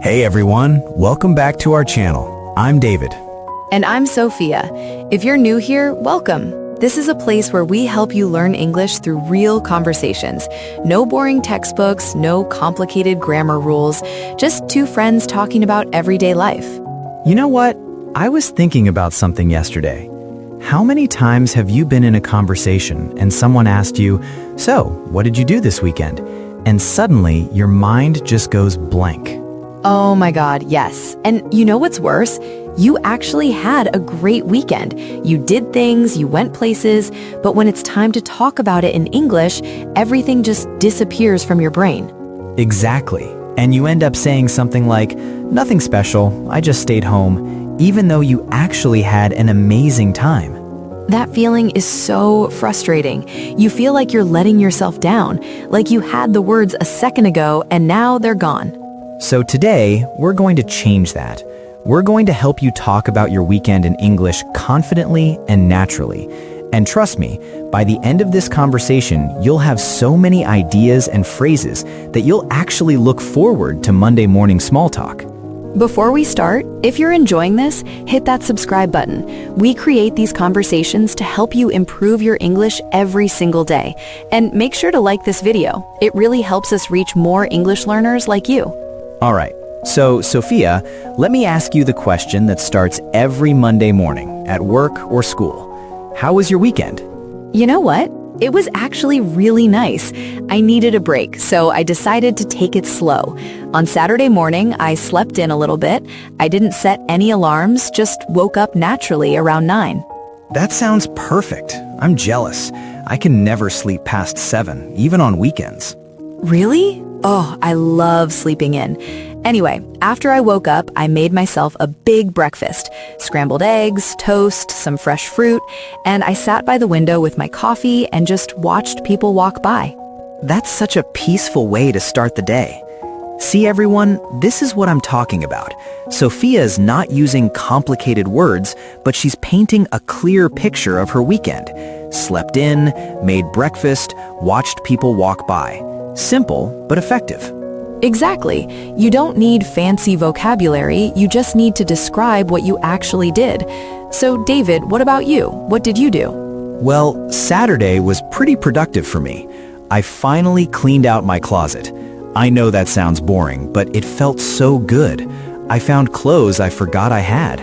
Hey everyone, welcome back to our channel. I'm David. And I'm Sophia. If you're new here, welcome. This is a place where we help you learn English through real conversations. No boring textbooks, no complicated grammar rules, just two friends talking about everyday life. You know what? I was thinking about something yesterday. How many times have you been in a conversation and someone asked you, "So, what did you do this weekend?" And suddenly your mind just goes blank. Oh my God, yes. And you know what's worse? You actually had a great weekend. You did things, you went places, but when it's time to talk about it in English, everything just disappears from your brain. Exactly. And you end up saying something like, "Nothing special, I just stayed home," even though you actually had an amazing time. That feeling is so frustrating. You feel like you're letting yourself down, like you had the words a second ago and now they're gone. So today, we're going to change that. We're going to help you talk about your weekend in English confidently and naturally. And trust me, by the end of this conversation, you'll have so many ideas and phrases that you'll actually look forward to Monday morning small talk. Before we start, if you're enjoying this, hit that subscribe button. We create these conversations to help you improve your English every single day. And make sure to like this video. It really helps us reach more English learners like you. All right, so Sophia, let me ask you the question that starts every Monday morning at work or school. How was your weekend? You know what? It was actually really nice. I needed a break, so I decided to take it slow. On Saturday morning, I slept in a little bit. I didn't set any alarms, just woke up naturally around 9. That sounds perfect. I'm jealous. I can never sleep past 7, even on weekends. Really? Oh, I love sleeping in. Anyway, after I woke up, I made myself a big breakfast. Scrambled eggs, toast, some fresh fruit, and I sat by the window with my coffee and just watched people walk by. That's such a peaceful way to start the day. See everyone, this is what I'm talking about. Sophia is not using complicated words, but she's painting a clear picture of her weekend. Slept in, made breakfast, watched people walk by. Simple, but effective. Exactly. You don't need fancy vocabulary, you just need to describe what you actually did. So David, what about you? What did you do? Well, Saturday was pretty productive for me. I finally cleaned out my closet. I know that sounds boring, but it felt so good. I found clothes I forgot I had.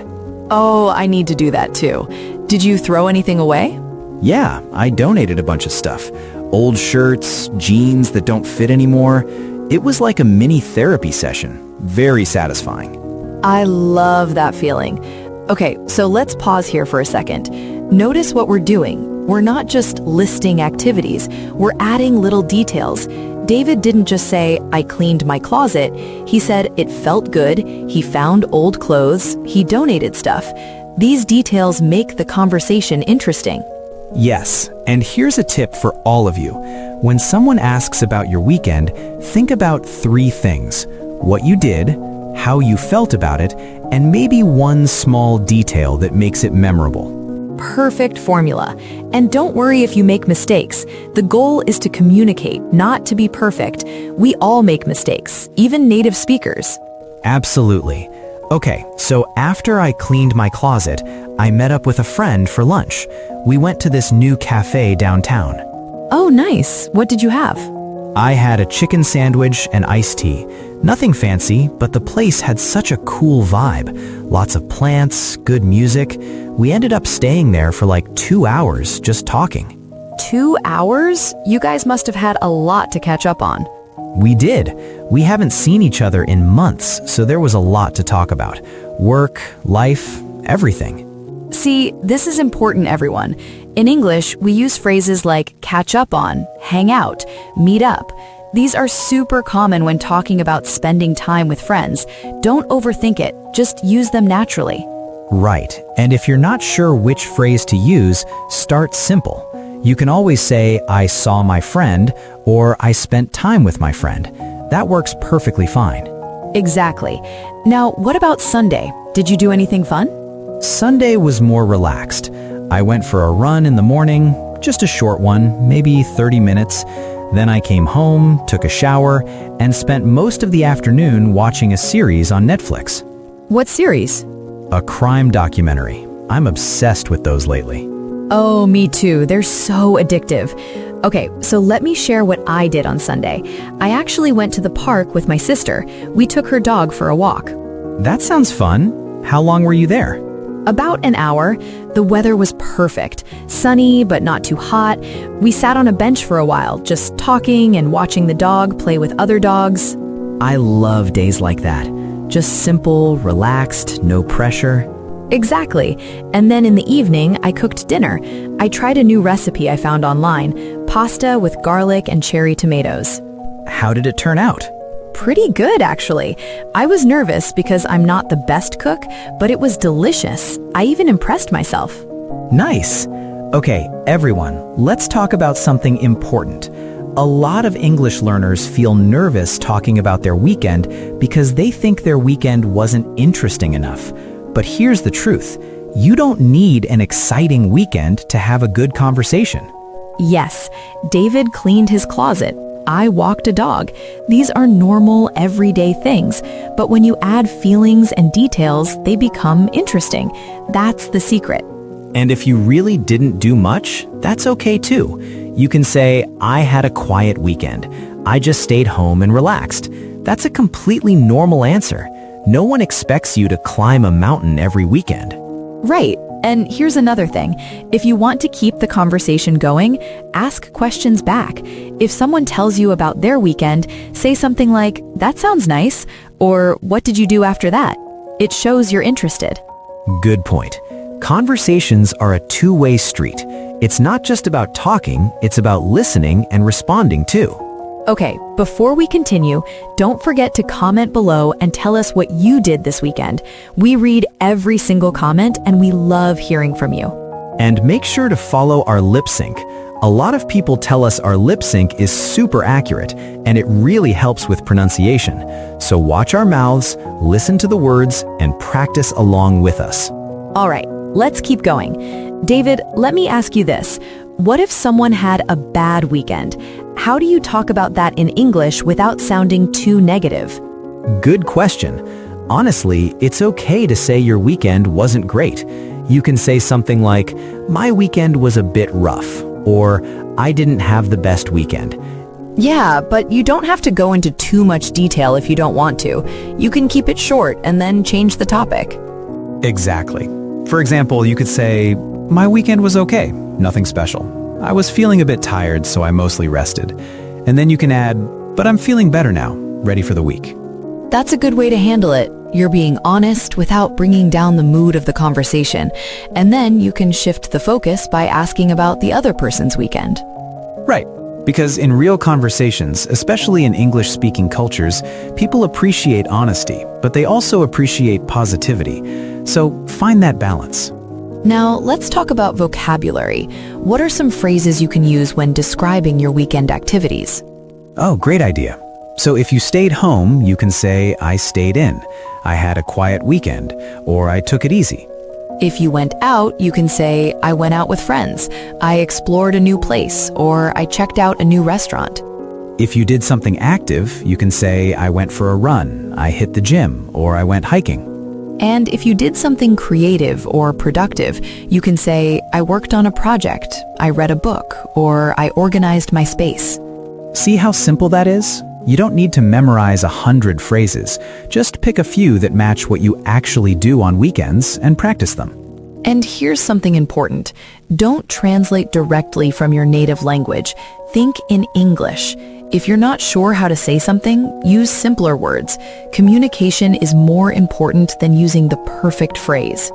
Oh, I need to do that too. Did you throw anything away? Yeah, I donated a bunch of stuff. Old shirts, jeans that don't fit anymore. It was like a mini therapy session. Very satisfying. I love that feeling. Okay, so let's pause here for a second. Notice what we're doing. We're not just listing activities, we're adding little details. David didn't just say, "I cleaned my closet." He said it felt good, he found old clothes, he donated stuff. These details make the conversation interesting. Yes, and here's a tip for all of you. When someone asks about your weekend, think about 3 things: what you did, how you felt about it, and maybe one small detail that makes it memorable. Perfect formula. And don't worry if you make mistakes. The goal is to communicate, not to be perfect. We all make mistakes, even native speakers. Absolutely. Okay, so after I cleaned my closet, I met up with a friend for lunch. We went to this new cafe downtown. Oh, nice. What did you have? I had a chicken sandwich and iced tea. Nothing fancy, but the place had such a cool vibe. Lots of plants, good music. We ended up staying there for like 2 hours just talking. 2 hours? You guys must have had a lot to catch up on. We did. We haven't seen each other in months, so there was a lot to talk about. Work, life, everything. See, this is important, everyone. In English, we use phrases like catch up on, hang out, meet up. These are super common when talking about spending time with friends. Don't overthink it, just use them naturally. Right, and if you're not sure which phrase to use, start simple. You can always say, "I saw my friend," or "I spent time with my friend." That works perfectly fine. Exactly. Now, what about Sunday? Did you do anything fun? Sunday was more relaxed. I went for a run in the morning, just a short one, maybe 30 minutes. Then I came home, took a shower, and spent most of the afternoon watching a series on Netflix. What series? A crime documentary. I'm obsessed with those lately. Oh, me too. They're so addictive. Okay, so let me share what I did on Sunday. I actually went to the park with my sister. We took her dog for a walk. That sounds fun. How long were you there? About an hour. The weather was perfect. Sunny, but not too hot. We sat on a bench for a while, just talking and watching the dog play with other dogs. I love days like that. Just simple, relaxed, no pressure. Exactly. And then in the evening, I cooked dinner. I tried a new recipe I found online, pasta with garlic and cherry tomatoes. How did it turn out? Pretty good, actually. I was nervous because I'm not the best cook, but it was delicious. I even impressed myself. Nice. Okay, everyone, let's talk about something important. A lot of English learners feel nervous talking about their weekend because they think their weekend wasn't interesting enough. But here's the truth. You don't need an exciting weekend to have a good conversation. Yes, David cleaned his closet. I walked a dog. These are normal, everyday things. But when you add feelings and details, they become interesting. That's the secret. And if you really didn't do much, that's okay too. You can say, I had a quiet weekend. I just stayed home and relaxed. That's a completely normal answer. No one expects you to climb a mountain every weekend. Right. And here's another thing. If you want to keep the conversation going, ask questions back. If someone tells you about their weekend, say something like, that sounds nice, or what did you do after that? It shows you're interested. Good point. Conversations are a two-way street. It's not just about talking, it's about listening and responding too. Okay, before we continue, don't forget to comment below and tell us what you did this weekend. We read every single comment and we love hearing from you. And make sure to follow our lip sync. A lot of people tell us our lip sync is super accurate and it really helps with pronunciation. So watch our mouths, listen to the words, and practice along with us. All right, let's keep going. David, let me ask you this. What if someone had a bad weekend? How do you talk about that in English without sounding too negative? Good question. Honestly, it's okay to say your weekend wasn't great. You can say something like, my weekend was a bit rough, or I didn't have the best weekend. Yeah, but you don't have to go into too much detail if you don't want to. You can keep it short and then change the topic. Exactly. For example, you could say, my weekend was okay, nothing special. I was feeling a bit tired, so I mostly rested. And then you can add, but I'm feeling better now, ready for the week. That's a good way to handle it. You're being honest without bringing down the mood of the conversation. And then you can shift the focus by asking about the other person's weekend. Right. Because in real conversations, especially in English-speaking cultures, people appreciate honesty, but they also appreciate positivity. So find that balance. Now, let's talk about vocabulary. What are some phrases you can use when describing your weekend activities? Oh, great idea. So if you stayed home, you can say, I stayed in. I had a quiet weekend, or I took it easy. If you went out, you can say, I went out with friends. I explored a new place, or I checked out a new restaurant. If you did something active, you can say, I went for a run, I hit the gym, or I went hiking. And if you did something creative or productive, you can say, I worked on a project, I read a book, or I organized my space. See how simple that is? You don't need to memorize 100 phrases. Just pick a few that match what you actually do on weekends and practice them. And here's something important. Don't translate directly from your native language. Think in English. If you're not sure how to say something, use simpler words. Communication is more important than using the perfect phrase.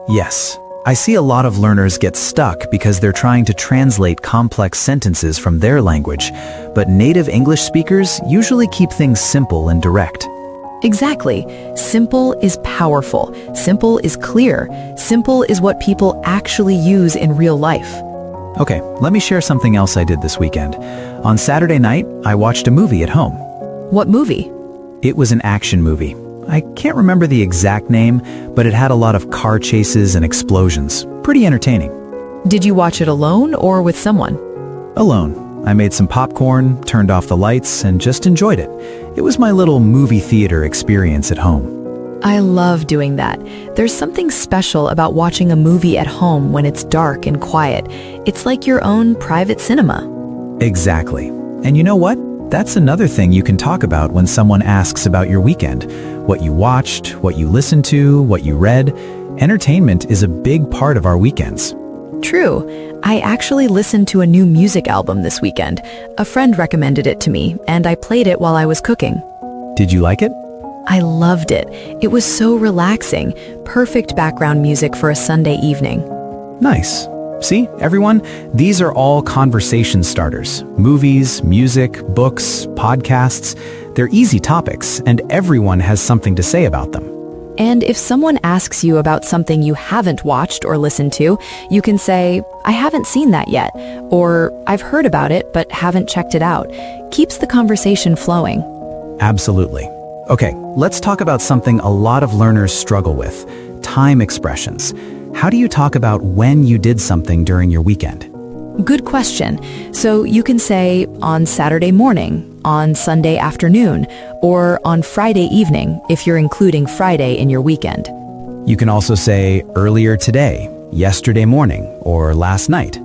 Yes, I see a lot of learners get stuck because they're trying to translate complex sentences from their language, but native English speakers usually keep things simple and direct. Exactly. Simple is powerful. Simple is clear. Simple is what people actually use in real life. Okay, let me share something else I did this weekend. On Saturday night, I watched a movie at home. What movie? It was an action movie. I can't remember the exact name, but it had a lot of car chases and explosions. Pretty entertaining. Did you watch it alone or with someone? Alone. I made some popcorn, turned off the lights, and just enjoyed it. It was my little movie theater experience at home. I love doing that. There's something special about watching a movie at home when it's dark and quiet. It's like your own private cinema. Exactly. And you know what? That's another thing you can talk about when someone asks about your weekend. What you watched, what you listened to, what you read. Entertainment is a big part of our weekends. True. I actually listened to a new music album this weekend. A friend recommended it to me, and I played it while I was cooking. Did you like it? I loved it. It was so relaxing. Perfect background music for a Sunday evening. Nice. See, everyone, these are all conversation starters. Movies, music, books, podcasts. They're easy topics, and everyone has something to say about them. And if someone asks you about something you haven't watched or listened to, you can say, I haven't seen that yet, or I've heard about it but haven't checked it out. Keeps the conversation flowing. Absolutely. Okay, let's talk about something a lot of learners struggle with, time expressions. How do you talk about when you did something during your weekend? Good question. So you can say on Saturday morning, on Sunday afternoon, or on Friday evening if you're including Friday in your weekend. You can also say earlier today, yesterday morning, or last night.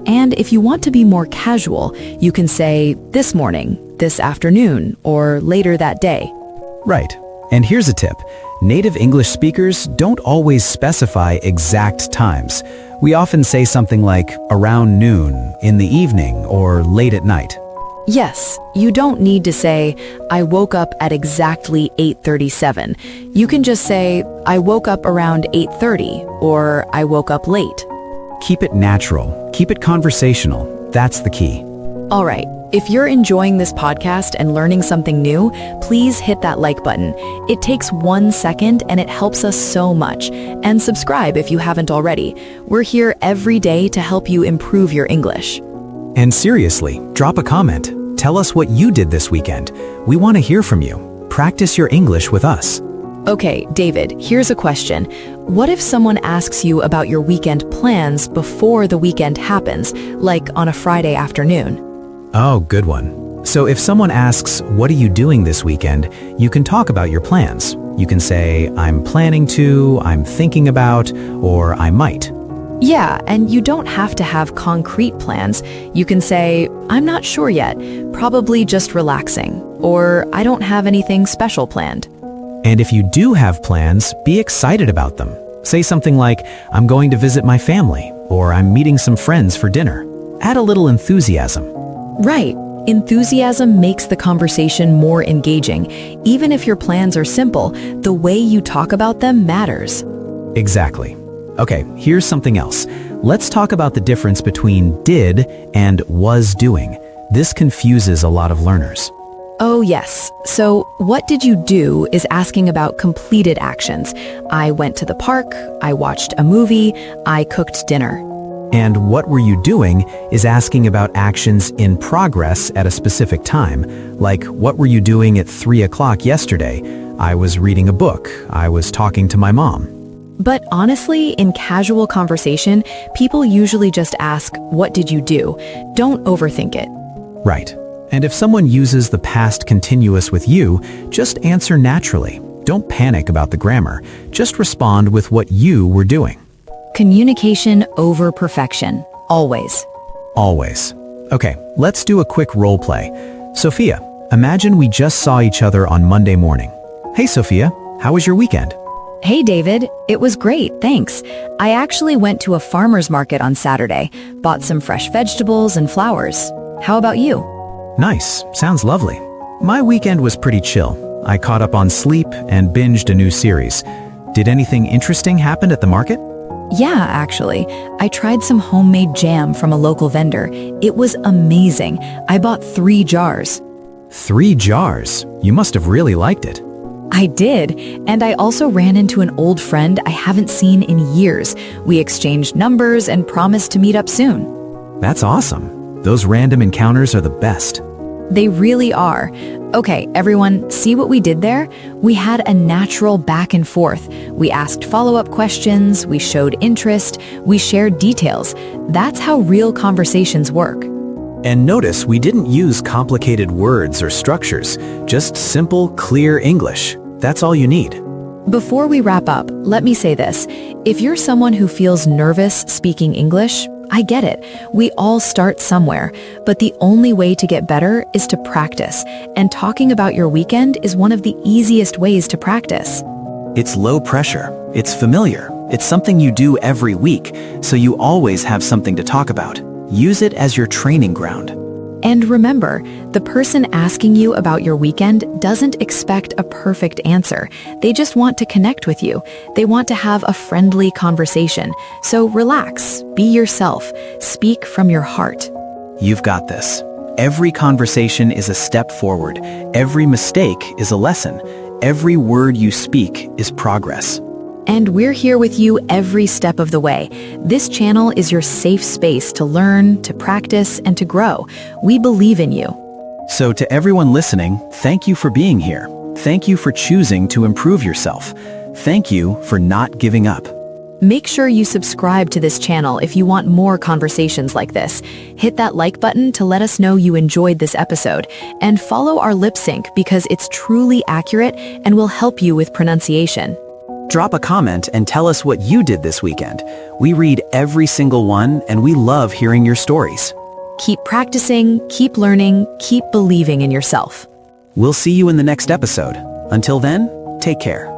And if you want to be more casual, you can say this morning, this afternoon, or later that day. Right. And here's a tip. Native English speakers don't always specify exact times. We often say something like around noon, in the evening, or late at night. Yes, you don't need to say, I woke up at exactly 8:37. You can just say, I woke up around 8:30, or I woke up late. Keep it natural. Keep it conversational. That's the key. All right, if you're enjoying this podcast and learning something new, please hit that like button. It takes 1 second and it helps us so much. And subscribe if you haven't already. We're here every day to help you improve your English. And seriously, drop a comment. Tell us what you did this weekend. We want to hear from you. Practice your English with us. Okay, David, here's a question. What if someone asks you about your weekend plans before the weekend happens, like on a Friday afternoon? Oh, good one. So if someone asks, what are you doing this weekend? You can talk about your plans. You can say, I'm planning to, I'm thinking about, or I might. Yeah, and you don't have to have concrete plans. You can say, I'm not sure yet, probably just relaxing, or I don't have anything special planned. And if you do have plans, be excited about them. Say something like, I'm going to visit my family, or I'm meeting some friends for dinner. Add a little enthusiasm. Right. Enthusiasm makes the conversation more engaging. Even if your plans are simple, the way you talk about them matters. Exactly. Okay, here's something else. Let's talk about the difference between did and was doing. This confuses a lot of learners. Oh, yes. So, what did you do is asking about completed actions. I went to the park, I watched a movie, I cooked dinner. And what were you doing is asking about actions in progress at a specific time. Like, what were you doing at 3 o'clock yesterday? I was reading a book. I was talking to my mom. But honestly, in casual conversation, people usually just ask, what did you do? Don't overthink it. Right. And if someone uses the past continuous with you, just answer naturally. Don't panic about the grammar. Just respond with what you were doing. Communication over perfection. Always. Always. Okay, let's do a quick role play. Sophia, imagine we just saw each other on Monday morning. Hey Sophia, how was your weekend? Hey David, it was great, thanks. I actually went to a farmer's market on Saturday, bought some fresh vegetables and flowers. How about you? Nice, sounds lovely. My weekend was pretty chill. I caught up on sleep and binged a new series. Did anything interesting happen at the market? Yeah, actually. I tried some homemade jam from a local vendor. It was amazing. I bought 3 jars. 3 jars? You must have really liked it. I did, and I also ran into an old friend I haven't seen in years. We exchanged numbers and promised to meet up soon. That's awesome. Those random encounters are the best. They really are. Okay, everyone, see what we did there? We had a natural back and forth. We asked follow-up questions, we showed interest, we shared details. That's how real conversations work. And notice we didn't use complicated words or structures, just simple, clear English. That's all you need. Before we wrap up, let me say this. If you're someone who feels nervous speaking English, I get it. We all start somewhere, but the only way to get better is to practice, and talking about your weekend is one of the easiest ways to practice. It's low pressure, it's familiar, it's something you do every week, so you always have something to talk about. Use it as your training ground. And remember, the person asking you about your weekend doesn't expect a perfect answer. They just want to connect with you. They want to have a friendly conversation. So relax, be yourself, speak from your heart. You've got this. Every conversation is a step forward. Every mistake is a lesson. Every word you speak is progress. And we're here with you every step of the way. This channel is your safe space to learn, to practice, and to grow. We believe in you. So to everyone listening, thank you for being here. Thank you for choosing to improve yourself. Thank you for not giving up. Make sure you subscribe to this channel if you want more conversations like this. Hit that like button to let us know you enjoyed this episode. And follow our lip sync because it's truly accurate and will help you with pronunciation. Drop a comment and tell us what you did this weekend. We read every single one and we love hearing your stories. Keep practicing, keep learning, keep believing in yourself. We'll see you in the next episode. Until then, take care.